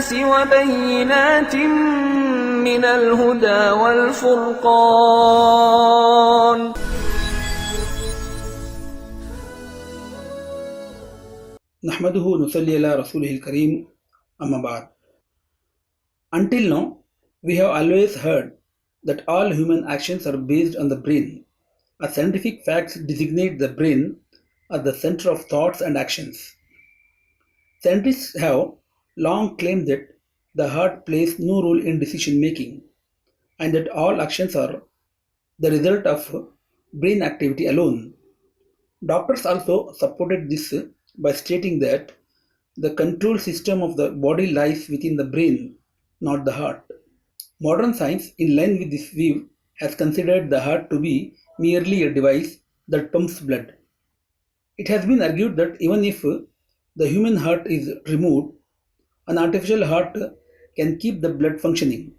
للناس وبينات من الهدى والفرقان. نحمده ونصلي على رسوله الكريم أما بعد. Until now, we have always heard that all human actions are based on the brain, as scientific facts designate the brain as the center of thoughts and actions. Scientists have long claimed that the heart plays no role in decision making and that all actions are the result of brain activity alone. Doctors also supported this by stating that the control system of the body lies within the brain, not the heart. Modern science, in line with this view, has considered the heart to be merely a device that pumps blood. It has been argued that even if the human heart is removed, an artificial heart can keep the blood functioning.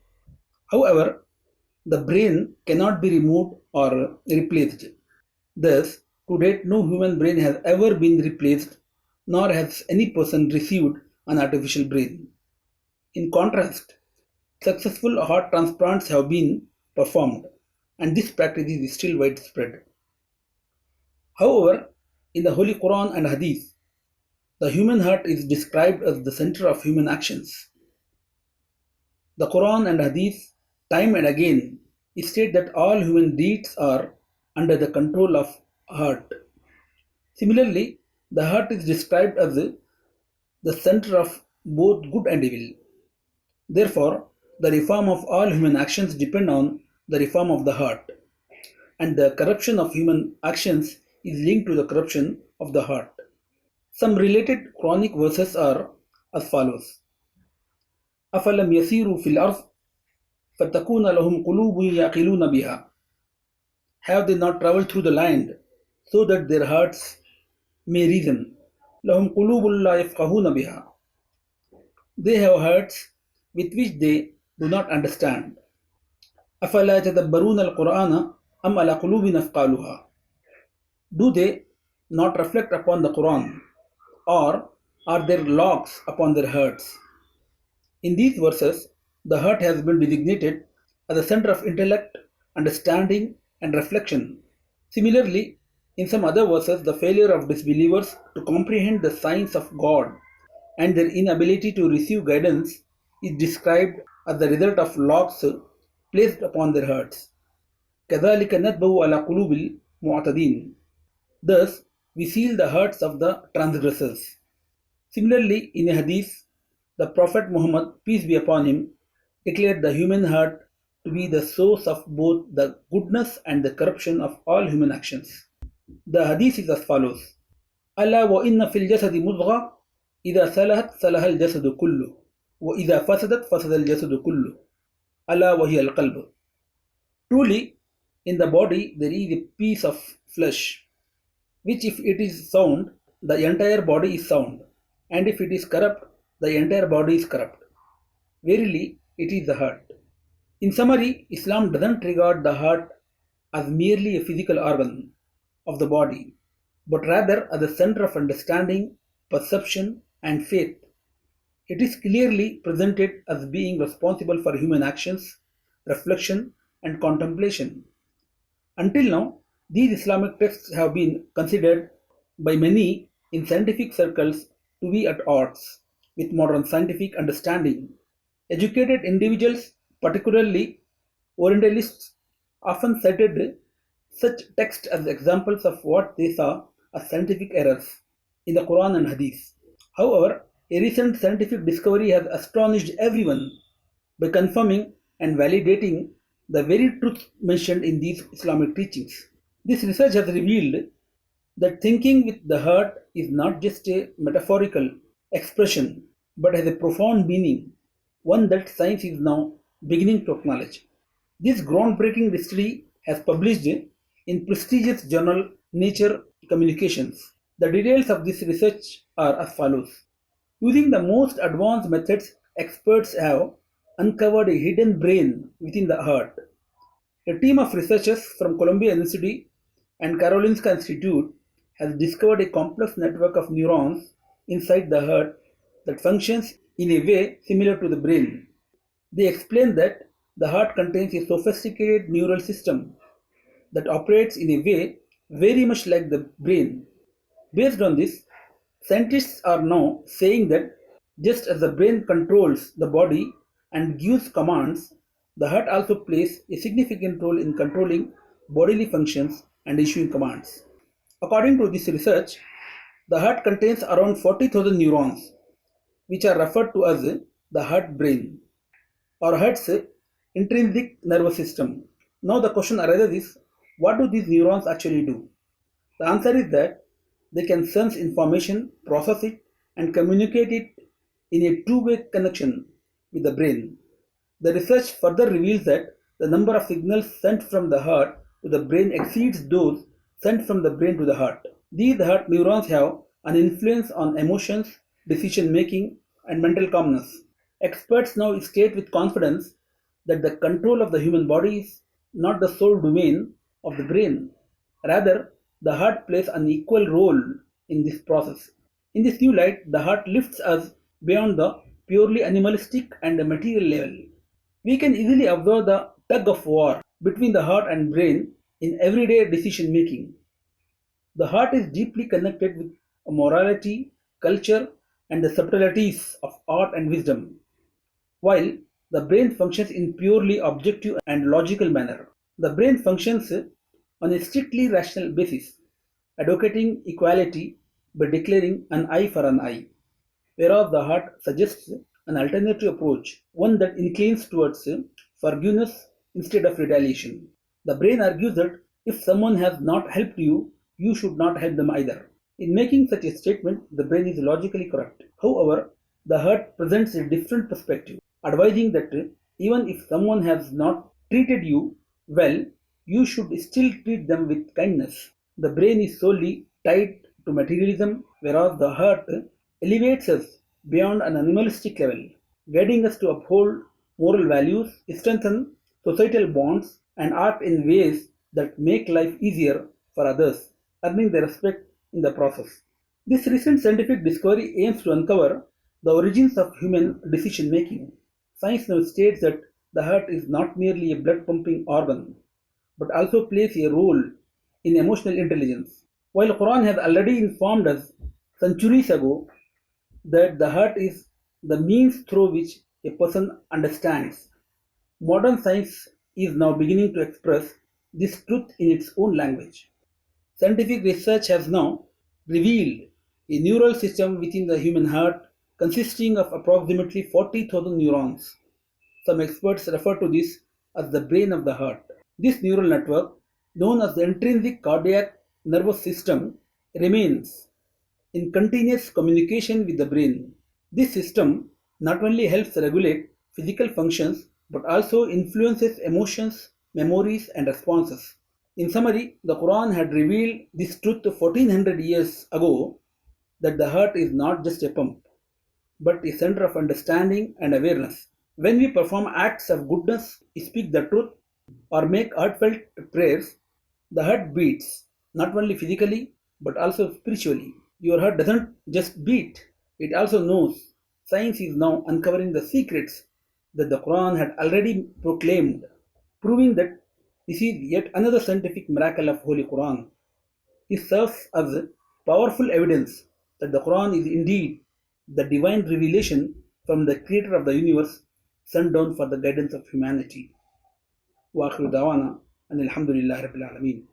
However, the brain cannot be removed or replaced. Thus, to date, no human brain has ever been replaced, nor has any person received an artificial brain. In contrast, successful heart transplants have been performed, and this practice is still widespread. However, in the Holy Quran and Hadith, the human heart is described as the center of human actions. The Quran and Hadith, time and again, state that all human deeds are under the control of heart. Similarly, the heart is described as the center of both good and evil. Therefore, the reform of all human actions depend on the reform of the heart, and the corruption of human actions is linked to the corruption of the heart. Some related Quranic verses are as follows: أَفَلَمْ يَسِيرُوا فِي الْأَرْضِ فَتَكُونَ لَهُمْ قُلُوبٌ يَعْقِلُونَ بِهَا. Have they not traveled through the land so that their hearts may reason? لَهُمْ قُلُوبٌ لَا يَفْقَهُونَ بِهَا. They have hearts with which they do not understand. أَفَلَا يَتَدَبَّرُونَ الْقُرْآنَ أَمْ عَلَى قُلُوبٍ أَفْقَالُهَا. Do they not reflect upon the Quran, or are there logs upon their hearts? In these verses, the heart has been designated as the center of intellect, understanding, and reflection. Similarly, in some other verses, the failure of disbelievers to comprehend the signs of God and their inability to receive guidance is described as the result of logs placed upon their hearts. كَذَلِكَ نَتْبَوْ عَلَى قُلُوبِ الْمُعْتَدِينَ. Thus, we seal the hearts of the transgressors. Similarly, in a hadith, the Prophet Muhammad, peace be upon him, declared the human heart to be the source of both the goodness and the corruption of all human actions. The hadith is as follows: أَلَا وَإِنَّ فِي الْجَسَدِ مُضْغَةً إِذَا صَلَحَتْ صَلَحَ الْجَسَدُ كُلُّهُ وَإِذَا فَسَدَتْ فَسَدَ الْجَسَدُ كُلُّهُ أَلَا وَهِيَ الْقَلْبُ. Truly, in the body there is a piece of flesh, which if it is sound, the entire body is sound, and if it is corrupt, the entire body is corrupt. Verily, it is the heart. In summary, Islam doesn't regard the heart as merely a physical organ of the body, but rather as the center of understanding, perception, and faith. It is clearly presented as being responsible for human actions, reflection, and contemplation. Until now, these Islamic texts have been considered by many in scientific circles to be at odds with modern scientific understanding. Educated individuals, particularly Orientalists, often cited such texts as examples of what they saw as scientific errors in the Quran and Hadith. However, a recent scientific discovery has astonished everyone by confirming and validating the very truth mentioned in these Islamic teachings. This research has revealed that thinking with the heart is not just a metaphorical expression but has a profound meaning, one that science is now beginning to acknowledge. This groundbreaking study has published in prestigious journal Nature Communications. The details of this research are as follows. Using the most advanced methods, experts have uncovered a hidden brain within the heart. A team of researchers from Columbia University and Karolinska Institute has discovered a complex network of neurons inside the heart that functions in a way similar to the brain. They explain that the heart contains a sophisticated neural system that operates in a way very much like the brain. Based on this, scientists are now saying that just as the brain controls the body and gives commands, the heart also plays a significant role in controlling bodily functions and issuing commands. According to this research, the heart contains around 40,000 neurons, which are referred to as the heart brain or heart's intrinsic nervous system. Now the question arises is, what do these neurons actually do? The answer is that they can sense information, process it, and communicate it in a two-way connection with the brain. The research further reveals that the number of signals sent from the heart to the brain exceeds those sent from the brain to the heart. These heart neurons have an influence on emotions, decision making, and mental calmness. Experts now state with confidence that the control of the human body is not the sole domain of the brain. Rather, the heart plays an equal role in this process. In this new light, the heart lifts us beyond the purely animalistic and material level. We can easily observe the tug of war between the heart and brain in everyday decision making. The heart is deeply connected with morality, culture, and the subtleties of art and wisdom, while the brain functions in purely objective and logical manner. The brain functions on a strictly rational basis, advocating equality by declaring an eye for an eye, whereas the heart suggests an alternative approach, one that inclines towards forgiveness instead of retaliation. The brain argues that if someone has not helped you, you should not help them either. In making such a statement, the brain is logically correct. However, the heart presents a different perspective, advising that even if someone has not treated you well, you should still treat them with kindness. The brain is solely tied to materialism, whereas the heart elevates us beyond an animalistic level, guiding us to uphold moral values, strengthen societal bonds, and act in ways that make life easier for others, earning their respect in the process. This recent scientific discovery aims to uncover the origins of human decision making. Science now states that the heart is not merely a blood pumping organ, but also plays a role in emotional intelligence. While the Quran has already informed us centuries ago that the heart is the means through which a person understands, modern science is now beginning to express this truth in its own language. Scientific research has now revealed a neural system within the human heart consisting of approximately 40,000 neurons. Some experts refer to this as the brain of the heart. This neural network, known as the intrinsic cardiac nervous system, remains in continuous communication with the brain. This system not only helps regulate physical functions but also influences emotions, memories, and responses. In summary, the Quran had revealed this truth 1400 years ago that the heart is not just a pump but a center of understanding and awareness. When we perform acts of goodness, speak the truth, or make heartfelt prayers, the heart beats not only physically but also spiritually. Your heart doesn't just beat, it also knows. Science is now uncovering the secrets that the Quran had already proclaimed, proving that this is yet another scientific miracle of Holy Quran. It serves as powerful evidence that the Quran is indeed the divine revelation from the creator of the universe sent down for the guidance of humanity. وآخر دعوانا أن الحمد لله رب العالمين.